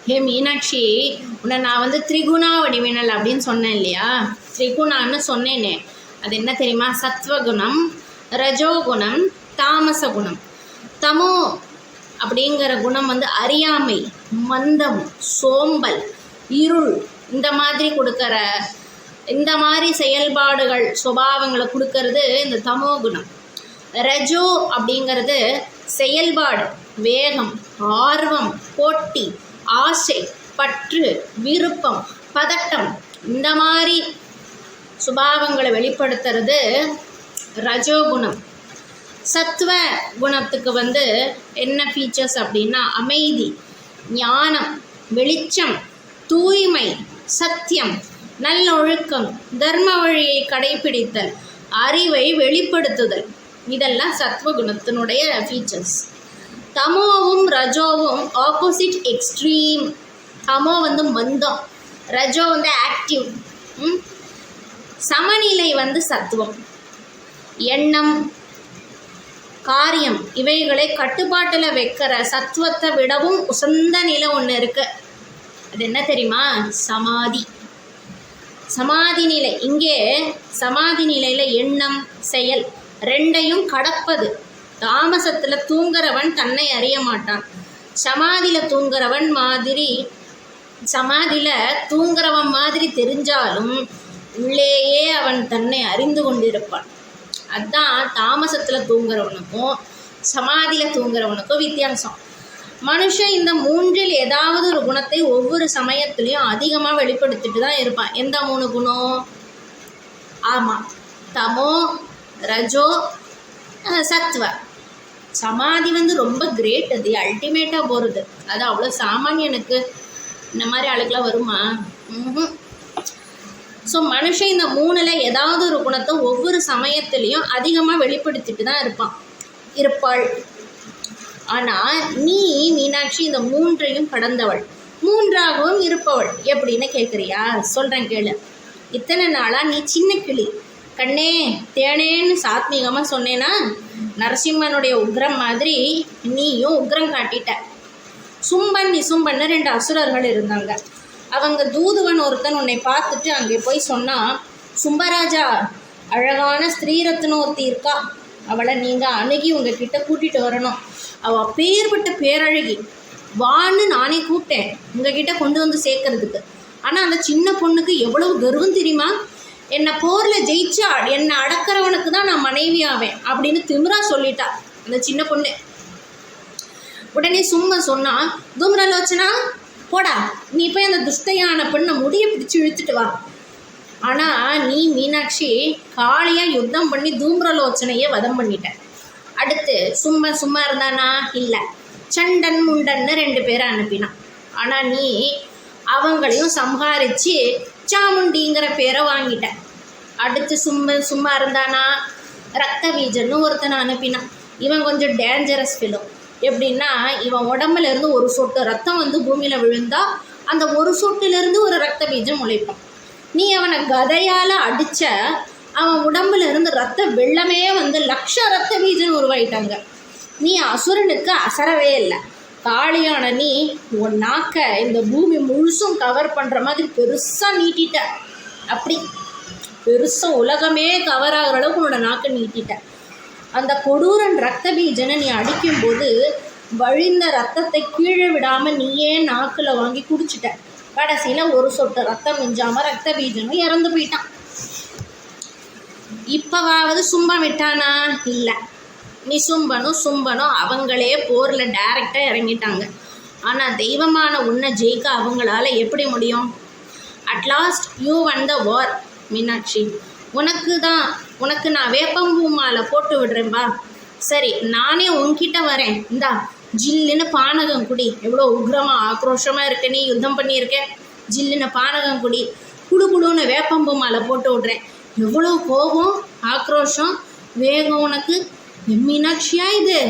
ஹே மீனாட்சி, உன்னை நான் வந்து திரிகுணா வடிவினல் அப்படின்னு சொன்னேன் இல்லையா? திரிகுணான்னு சொன்னேனே, அது என்ன தெரியுமா? சத்வகுணம், ரஜோகுணம், தாமச குணம். தமோ அப்படிங்கிற குணம் வந்து அறியாமை, மந்தம், சோம்பல், இருள், இந்த மாதிரி கொடுக்குற, இந்த மாதிரி செயல்பாடுகள் சுபாவங்களை கொடுக்கறது இந்த தமோ குணம். ரஜோ அப்படிங்கிறது செயல்பாடு, வேகம், ஆர்வம், போட்டி, ஆசை, பற்று, விருப்பம், பதட்டம், இந்த மாதிரி சுபாவங்களை வெளிப்படுத்துறது ரஜோகுணம். சத்துவ குணத்துக்கு வந்து என்ன ஃபீச்சர்ஸ் அப்படின்னா அமைதி, ஞானம், வெளிச்சம், தூய்மை, சத்தியம், நல்லொழுக்கம், தர்ம வழியை கடைபிடித்தல், அறிவை வெளிப்படுத்துதல், இதெல்லாம் சத்வகுணத்தினுடைய ஃபீச்சர்ஸ். தமோவும் ரஜோவும் ஆப்போசிட் எக்ஸ்ட்ரீம். தமோ வந்து மந்தம், ரஜோ வந்து ஆக்டிவ். சமநிலை வந்து சத்துவம். எண்ணம், காரியம், இவைகளை கட்டுப்பாட்டில் வைக்கிற சத்துவத்தை விடவும் உசந்த நிலை ஒன்று இருக்கு. அது என்ன தெரியுமா? சமாதி. சமாதி நிலை. இங்கே சமாதி நிலையில் எண்ணம், செயல் ரெண்டையும் கடப்பது. தாமசத்தில் தூங்குறவன் தன்னை அறிய மாட்டான். சமாதியில் தூங்குறவன் மாதிரி, சமாதியில் தூங்குறவன் மாதிரி தெரிஞ்சாலும் உள்ளேயே அவன் தன்னை அறிந்து கொண்டிருப்பான். அதுதான் தாமசத்தில் தூங்குறவனுக்கும் சமாதியில் தூங்குறவனுக்கும் வித்தியாசம். மனுஷன் இந்த மூன்றில் ஏதாவது ஒரு குணத்தை ஒவ்வொரு சமயத்துலேயும் அதிகமாக வெளிப்படுத்திட்டு தான் இருப்பான். எந்த 3 குணம்? ஆமாம், தமோ, ரஜோ, சத்வ. சமாதி வந்து ரொம்ப கிரேட், அது அல்டிமேட்டாக போகிறது. அது அவ்வளோ சாமானியனுக்கு இந்த மாதிரி ஆளுக்கெல்லாம் வருமா? ஸோ மனுஷன் இந்த 3ல் ஏதாவது ஒரு குணத்தை ஒவ்வொரு சமயத்துலேயும் அதிகமாக வெளிப்படுத்திட்டு தான் இருப்பாள். ஆனால் நீ மீனாட்சி இந்த 3ஐயும் கடந்தவள், 3ஆகவும் இருப்பவள். எப்படின்னு கேட்குறியா? சொல்கிறேன் கேளு. இத்தனை நாளாக நீ சின்ன கிளி, கண்ணே தேனேன்னு சாத்மீகமாக சொன்னேன்னா நரசிம்மனுடைய உக்ரம் மாதிரி நீயும் உக்ரம் காட்டிட்ட. சும்பன் நிசும்பன்னு 2 அசுரர்கள் இருந்தாங்க. அவங்க தூதுவன் ஒருத்தன் உன்னை பார்த்துட்டு அங்கே போய் சொன்னால், சும்பராஜா, அழகான ஸ்ரீரத்னம் ஒருத்தி இருக்கா, அவளை நீங்கள் அணுகி உங்ககிட்ட கூட்டிகிட்டு வரணும். அவள் பேர்பட்ட பேரழகி, வான்னு நானே கூப்பிட்டேன் உங்ககிட்ட கொண்டு வந்து சேர்க்கறதுக்கு. ஆனால் அந்த சின்ன பொண்ணுக்கு எவ்வளவு கர்வம் தெரியுமா? என்னை போரில் ஜெயிச்சா என்னை அடக்கிறவனுக்கு தான் நான் மனைவி ஆவேன் அப்படின்னு திமிரா சொல்லிட்டா அந்த சின்ன பொண்ணு. உடனே சும்மா சொன்னா, தூம்ரலோச்சனா போடா, நீ போய் அந்த துஷ்டையான பெண்ணை முடியை பிடிச்சி இழுத்துட்டு வா. ஆனால் நீ மீனாட்சி காளியாக யுத்தம் பண்ணி தூம்ரலோச்சனையே வதம் பண்ணிட்ட. அடுத்து சும்மா இருந்தானா? இல்லை, சண்டன் முண்டன்னு 2 பேரை அனுப்பினான். ஆனால் நீ அவங்களையும் சம்ஹாரித்து சாமுண்டிங்கிற பேரை வாங்கிட்ட. அடுத்து சும்மா இருந்தானா? ரத்த வீஜன்னு ஒருத்தனை அனுப்பினான். இவன் கொஞ்சம் டேஞ்சரஸ் ஃபிலோ. எப்படின்னா, இவன் உடம்புலேருந்து ஒரு சொட்டு ரத்தம் வந்து பூமியில் விழுந்தால் அந்த ஒரு சொட்டுலேருந்து ஒரு ரத்த பீஜம் முளைப்பான். நீ அவனை கதையால் அடித்த அவன் உடம்புலேருந்து ரத்த வெள்ளமே வந்து 1,00,000 ரத்த பீஜம் உருவாயிட்டாங்க. நீ அசுரனுக்கு அசரவே இல்லை. காளியான நீ உன் நாக்க இந்த பூமி முழுசும் கவர் பண்ணுற மாதிரி பெருசாக நீட்டிட்ட. அப்படி பெருசாக உலகமே கவர் ஆகிற அளவுக்கு உன்னோட நாக்கை நீட்டிட்ட. அந்த கொடூரன் ரத்த பீஜனை நீ அடிக்கும்போது வழிந்த ரத்தத்தை கீழே விடாமல் நீயே நாக்கில் வாங்கி குடிச்சிட்ட. கடைசியில் ஒரு சொட்டு ரத்தம் மிஞ்சாமல் ரத்த பீஜனும் இறந்து போயிட்டான். இப்போவாவது சும்பம் விட்டானா? இல்லை, சும்பனும் அவங்களே போரில் டைரெக்டாக இறங்கிட்டாங்க. ஆனால் தெய்வமான உன்னை ஜெயிக்க அவங்களால எப்படி முடியும்? அட்லாஸ்ட் யூ வன் த வார் மீனாட்சி. உனக்கு நான் வேப்பம்பூ மாலை போட்டு விடுறேன்பா. சரி, நானே உன்கிட்ட வரேன். இந்தா ஜில்லுன்னு பானகம் குடி. எவ்வளோ உக்ரமாக ஆக்ரோஷமாக இருக்க, நீ யுத்தம் பண்ணியிருக்க. ஜில்லுன்னு பானகம் குடி. குடுன்னு வேப்பம்பூ மாலை போட்டு விட்றேன். எவ்வளோ கோபம், ஆக்ரோஷம், வேகம் உனக்கு. மீனாட்சியா இது?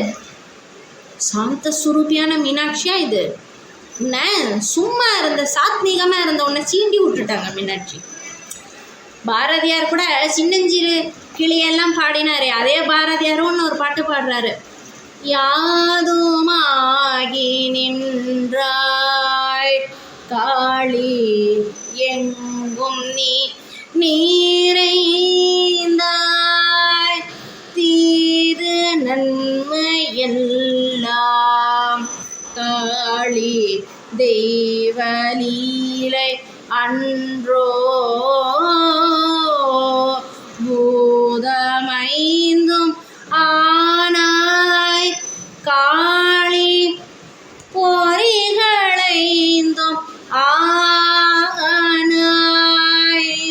சாந்த சுரூபியான மீனாட்சியா இது? என்ன சும்மா இருந்த சாத்மீகமாக இருந்த உன்னை சீண்டி விட்டுட்டாங்க மீனாட்சி. பாரதியார் கூட சின்னஞ்சிறு கிளியெல்லாம் பாடினாரு. அதே பாரதியாரும் ஒரு பாட்டு பாடுறாரு. யாதுமாகி நின்றாய் நீரைந்தாய் தீது நன்மையெல்லாம் காளி தெய்வலீலை அன்றோ பூதமைந்தும் ஆனாய் காளி பொறிகளைந்தும் ஆனாய்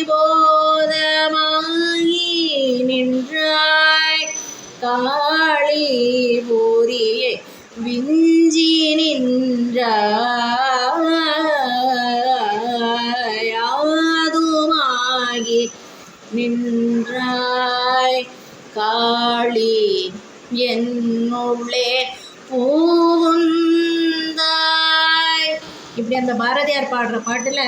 போதமாகி நின்றாய் காளி பொறியை விஞ்சி நின்றாய் யாதுமாகி நின்றாய் காளி என்னுள்ளே பூந்தாய். இப்படி அந்த பாரதியார் பாடுற பாட்டுல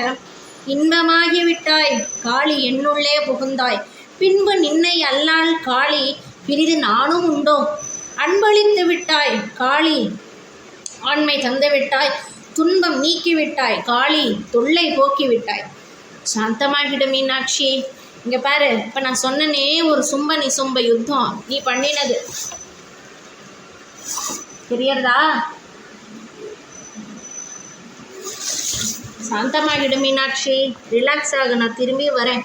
இன்பமாகி விட்டாய் காளி என்னுள்ளே புகுந்தாய், பின்பு நின்னை அல்லால் காளி பிரிது நானும் உண்டோ, அன்பளித்து விட்டாய் காளி ஆண்மை தந்து விட்டாய், துன்பம் நீக்கிவிட்டாய் காளி தொல்லை போக்கிவிட்டாய். சாந்தமாகிடு மீனாட்சி. இங்கே பாரு, இப்போ நான் சொன்னனே ஒரு சும்ப நிசும்ப யுத்தம் நீ பண்ணினது தெரியறதா? சாந்தமாகிடு மீனாட்சி, ரிலாக்ஸ் ஆகு, நான் திரும்பி வரேன்.